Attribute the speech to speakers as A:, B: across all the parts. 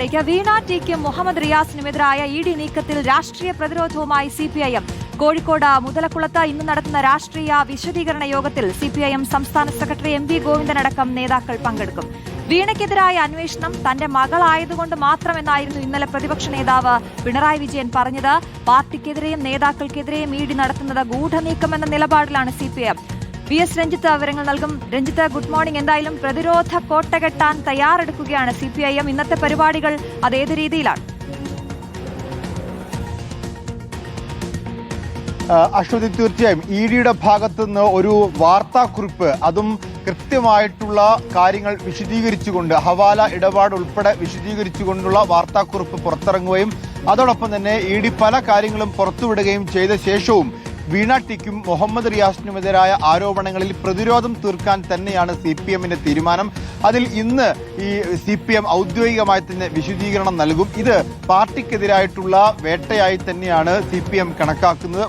A: വീണ ടിക്കും Muhammad റിയാസിനുമെതിരായ ED നീക്കത്തിൽ രാഷ്ട്രീയ പ്രതിരോധവുമായി CPIM. Kozhikode മുതലക്കുളത്ത് ഇന്ന് നടത്തുന്ന രാഷ്ട്രീയ വിശദീകരണ യോഗത്തിൽ സിപിഐഎം സംസ്ഥാന സെക്രട്ടറി എം വി ഗോവിന്ദനടക്കം നേതാക്കൾ പങ്കെടുക്കും. വീണയ്ക്കെതിരായ അന്വേഷണം തന്റെ മകളായതുകൊണ്ട് മാത്രമെന്നായിരുന്നു ഇന്നലെ പ്രതിപക്ഷ നേതാവ് പിണറായി വിജയൻ പറഞ്ഞത്. പാർട്ടിക്കെതിരെയും നേതാക്കൾക്കെതിരെയും ഇഡി നടത്തുന്നത് ഗൂഢനീക്കമെന്ന നിലപാടിലാണ് സിപിഐഎം. വി എസ് രഞ്ജിത്ത് വിവരങ്ങൾ നൽകും. Ranjith, good morning. എന്തായാലും പ്രതിരോധ കോട്ട കെട്ടാൻ തയ്യാറെടുക്കുകയാണ് സിപിഐഎം. ഇന്നത്തെ പരിപാടികൾ അതേത് രീതിയിലാണ്?
B: അശ്വതി, തീർച്ചയായും ഇ ഡിയുടെ ഭാഗത്തുനിന്ന് ഒരു വാർത്താക്കുറിപ്പ്, അതും കൃത്യമായിട്ടുള്ള കാര്യങ്ങൾ വിശദീകരിച്ചുകൊണ്ട്, ഹവാല ഇടപാട് ഉൾപ്പെടെ വിശദീകരിച്ചുകൊണ്ടുള്ള വാർത്താക്കുറിപ്പ് പുറത്തിറങ്ങുകയും അതോടൊപ്പം തന്നെ ഇ ഡി പല കാര്യങ്ങളും പുറത്തുവിടുകയും ചെയ്ത ശേഷവും വീണ ടിക്കും മുഹമ്മദ് റിയാസിനുമെതിരായ ആരോപണങ്ങളിൽ പ്രതിരോധം തീർക്കാൻ തന്നെയാണ് സിപിഎമ്മിന്റെ തീരുമാനം. അതിൽ ഇന്ന് ഈ സിപിഎം ഔദ്യോഗികമായി തന്നെ വിശദീകരണം നൽകും. ഇത് പാർട്ടിക്കെതിരായിട്ടുള്ള വേട്ടയായി തന്നെയാണ് സിപിഎം കണക്കാക്കുന്നത്.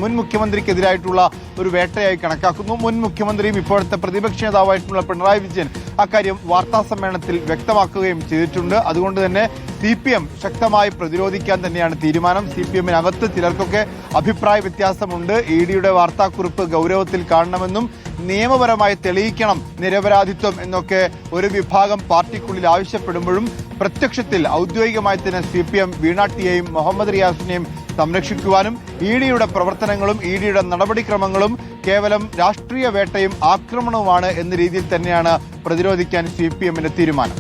B: മുൻ മുഖ്യമന്ത്രിക്കെതിരായിട്ടുള്ള ഒരു വേട്ടയായി കണക്കാക്കുന്നു. മുൻ മുഖ്യമന്ത്രിയും ഇപ്പോഴത്തെ പ്രതിപക്ഷ നേതാവായിട്ടുള്ള പിണറായി വിജയൻ അക്കാര്യം വാർത്താ സമ്മേളനത്തിൽ വ്യക്തമാക്കുകയും ചെയ്തിട്ടുണ്ട്. അതുകൊണ്ട് തന്നെ സിപിഎം ശക്തമായി പ്രതിരോധിക്കാൻ തന്നെയാണ് തീരുമാനം. സിപിഎമ്മിനകത്ത് ചിലർക്കൊക്കെ അഭിപ്രായ വ്യത്യാസമുണ്ട്. ഇ ഡിയുടെ വാർത്താക്കുറിപ്പ് ഗൗരവത്തിൽ കാണണമെന്നും നിയമപരമായി തെളിയിക്കണം നിരപരാധിത്വം എന്നൊക്കെ ഒരു വിഭാഗം പാർട്ടിക്കുള്ളിൽ ആവശ്യപ്പെടുമ്പോഴും പ്രത്യക്ഷത്തിൽ ഔദ്യോഗികമായി തന്നെ സിപിഎം വീണ ടിയെയും മുഹമ്മദ് റിയാസിനെയും സംരക്ഷിക്കുവാനും ഇ ഡിയുടെ പ്രവർത്തനങ്ങളും ഇ ഡിയുടെ നടപടിക്രമങ്ങളും കേവലം രാഷ്ട്രീയ വേട്ടയും ആക്രമണവുമാണ് എന്ന രീതിയിൽ തന്നെയാണ് പ്രതിരോധിക്കാൻ സിപിഎമ്മിന്റെ തീരുമാനം.